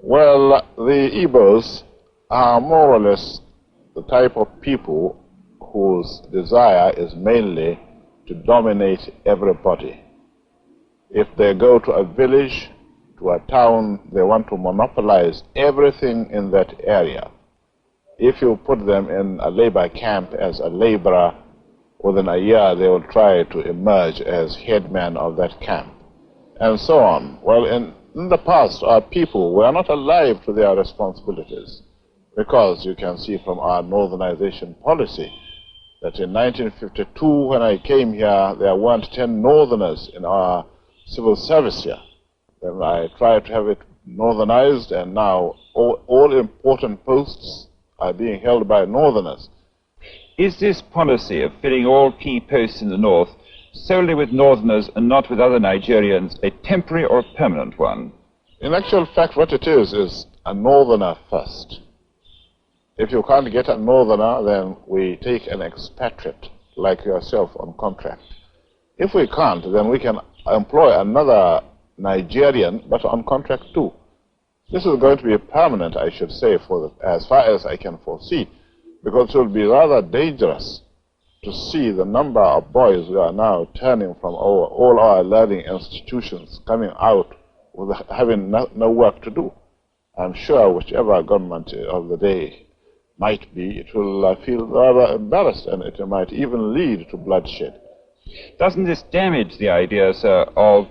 Well, the Igbos are more or less the type of people whose desire is mainly to dominate everybody. If they go to a village, to a town, they want to monopolize everything in that area. If you put them in a labor camp as a laborer, within a year they will try to emerge as headman of that camp, and so on. Well, in the past, our people were not alive to their responsibilities, because you can see from our northernization policy that in 1952, when I came here, there weren't 10 northerners in our civil service here. Then I tried to have it northernized, and now all important posts are being held by northerners. Is this policy of filling all key posts in the north solely with northerners and not with other Nigerians a temporary or permanent one? In actual fact, what it is a northerner first. If you can't get a northerner, then we take an expatriate like yourself on contract. If we can't, then we can employ another Nigerian, but on contract too. This is going to be permanent, I should say, as far as I can foresee, because it will be rather dangerous to see the number of boys who are now turning from all our learning institutions, coming out with having no work to do. I'm sure whichever government of the day might be, it will feel rather embarrassed, and it might even lead to bloodshed. Doesn't this damage the idea, sir, of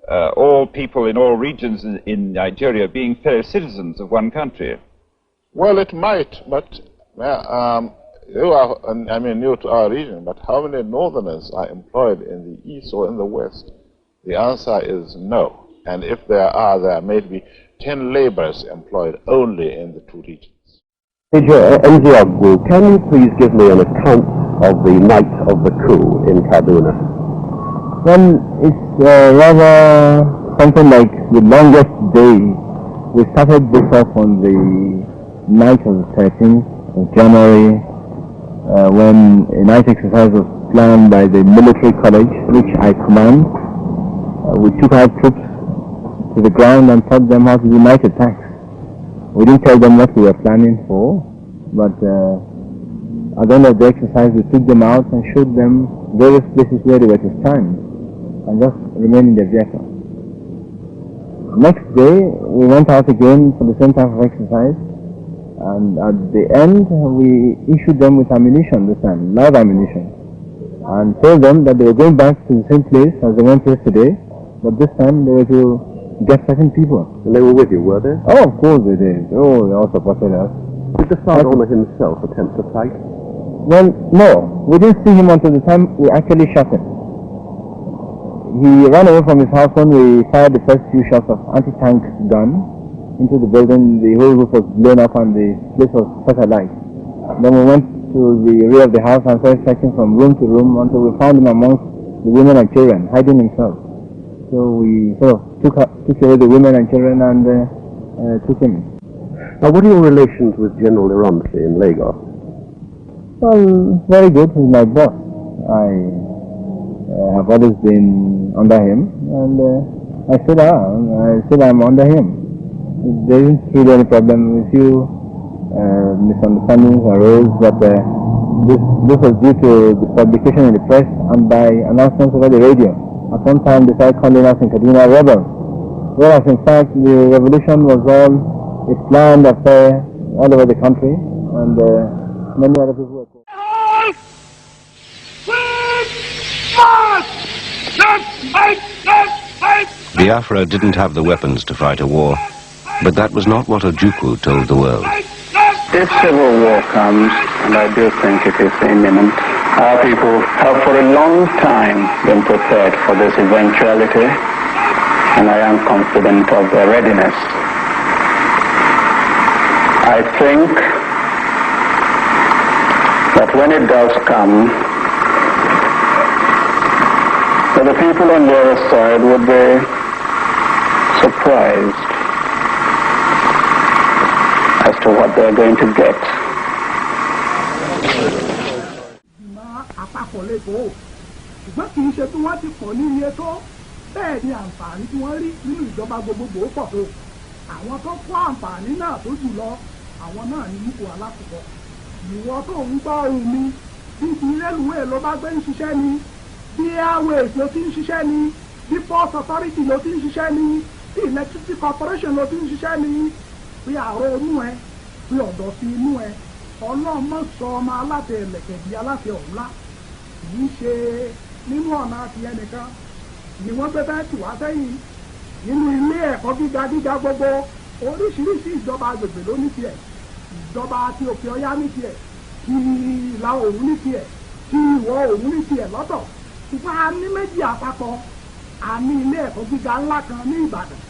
all people in all regions in Nigeria being fellow citizens of one country? Well, it might, but you are, new to our region, but how many northerners are employed in the east or in the west? The answer is no. And if there are, there may be 10 laborers employed only in the two regions. Major Nziogwu, can you please give me an account of the night of the coup in Kaduna? Well, it's rather something like the longest day. We started this off on the night of the 13th of January, when a night exercise was planned by the military college, which I command. We took our troops to the ground and taught them how to do night attacks. We didn't tell them what we were planning for, but at the end of the exercise we took them out and showed them various places where they were to stand and just remain in the vehicle. Next day we went out again for the same type of exercise, and at the end we issued them with ammunition this time, live ammunition, and told them that they were going back to the same place as they went yesterday, but this time they were to get certain people. And they were with you, were they? Oh, of course they did. Oh, they all supported us. Did the Sergeant himself attempt to fight? Well, no. We didn't see him until the time we actually shot him. He ran away from his house when we fired the first few shots of anti-tank gun into the building. The whole roof was blown up and the place was set alight. Then we went to the rear of the house and started searching from room to room until we found him amongst the women and children, hiding himself. So we sort of took away the women and children and took him. Now, what are your relations with General Iramsi in Lagos? Well, very good. He's my boss. I have always been under him, and I still am under him. There isn't really any problem. A few misunderstandings arose, but this was due to the publication in the press and by announcements over the radio. At one time they started calling us in Kaduna rebels, whereas in fact the revolution was all a planned affair all over the country, and many other people were called. Biafra didn't have the weapons to fight a war, but that was not what Ojukwu told the world. If civil war comes, and I do think it is imminent, our people have for a long time been prepared for this eventuality, and I am confident of their readiness. I think that when it does come, that the people on the other side would be surprised as to what they're going to get. ṣùgbọ́n kì í ṣe bí wọ́n ti pọ̀ ní iye tó bẹ́ẹ̀ ni àǹfààní tí wọ́n rí nínú ìjọba gbogbogbò pọ̀ tó àwọn tó kó àǹfààní náà tó jù lọ àwọn náà ní ipò alákòókò ìwọ tó ń gbọ́ ohùn mi bí ti rélùwéè ló bá gbé ń ṣiṣẹ́ ni bí airways ló ti ń ṣiṣẹ́ ni bí port authority ló ti ń ṣiṣẹ́ ni bí electricity corporation ló ti ń ṣiṣẹ́ ni bí àrò inú ẹ bí ọ̀dọ̀ sí inú ẹ ọlọ́mọ sọ ọmọ aláṣẹ ẹlẹ́kẹ̀ di aláṣẹ ọ̀la kì í ṣe nínú ọ̀nà àti ẹnìkan ni wọ́n gbé bẹ́ẹ̀ tì wá sẹ́yìn nínú ilé ẹ̀kọ́ gíga gbogbo oríṣiríṣi ìjọba agbègbè ló ní tiẹ̀ ìjọba ti òkè ọya ní tiẹ̀ ti ìlà oòrùn ní tiẹ̀ ti ìwọ̀ oòrùn ní tiẹ̀ lọ́tọ̀ ṣùgbọ́n a ní méjì àpapọ̀ a ní ilé ẹ̀kọ́ gíga ńlá kan ní Ìbàdàn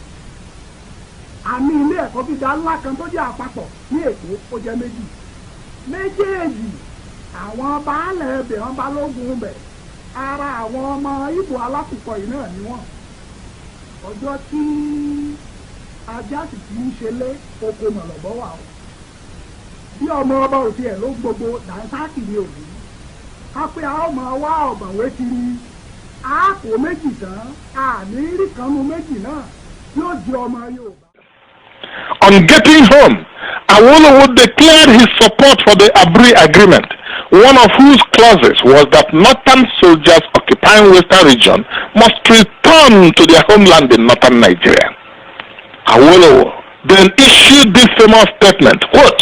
a ní ilé ẹ̀kọ́ gíga ńlá kan tó jẹ́ àpapọ̀ ní Èkó ó jẹ́ méjì méjèèjì àwọn baálẹ̀ ẹbẹ̀ wọn balógun bẹ̀ ara àwọn ọmọ Ìgbò alákùkọ yìí náà ni wọ́n ọjọ́ tí ajá sì ti ń ṣe lé oko mọ̀lọ́bọ́ wà ó bí ọmọ ọba òtí ẹ̀ ló gbogbo dànsáàkì ní òbí ká pé a ó máa wá ọ̀gbọ̀nwé kiri a kò méjì tán a ní rí kanú méjì náà yóò jẹ ọmọ Yorùbá. On getting home, Awolowo declared his support for the Abri Agreement, one of whose clauses was that northern soldiers occupying western region must return to their homeland in northern Nigeria. Awolowo then issued this famous statement, quote,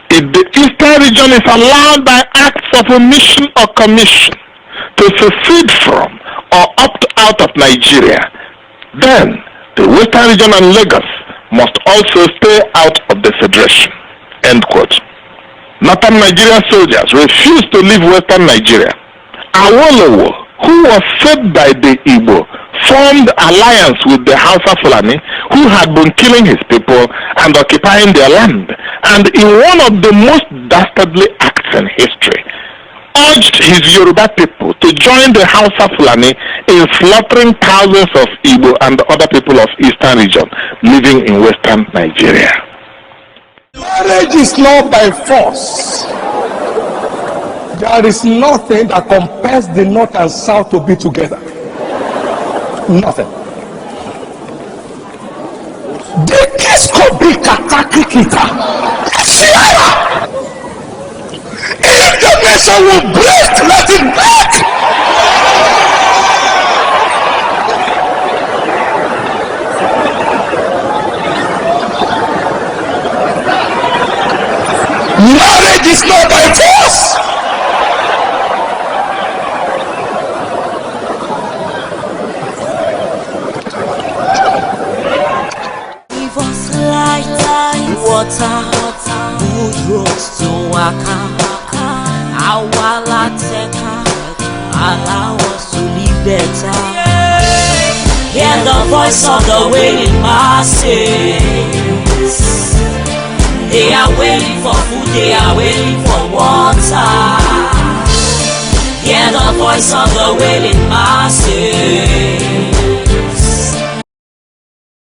"If the eastern region is allowed by acts of omission or commission to secede from or opt out of Nigeria, then the western region and Lagos must also stay out of the federation." End quote. Northern Nigerian soldiers refused to leave western Nigeria. Awolowo, who was fed by the Igbo, formed alliance with the Hausa Fulani, who had been killing his people and occupying their land, and in one of the most dastardly acts in history, urged his Yoruba people to join the Hausa Fulani in slaughtering thousands of Igbo and other people of eastern region living in western Nigeria. Marriage is not by force. There is nothing that compels the north and south to be together. Nothing. The case could be katakikita. If the nation will break, let it break. Marriage is not by force. Give us light, water, good roads to waka. Our teka, allow us to live better. Hear the voice of the wailing masses. They are waiting for food, they are waiting for water. Hear the voice of the wailing masses.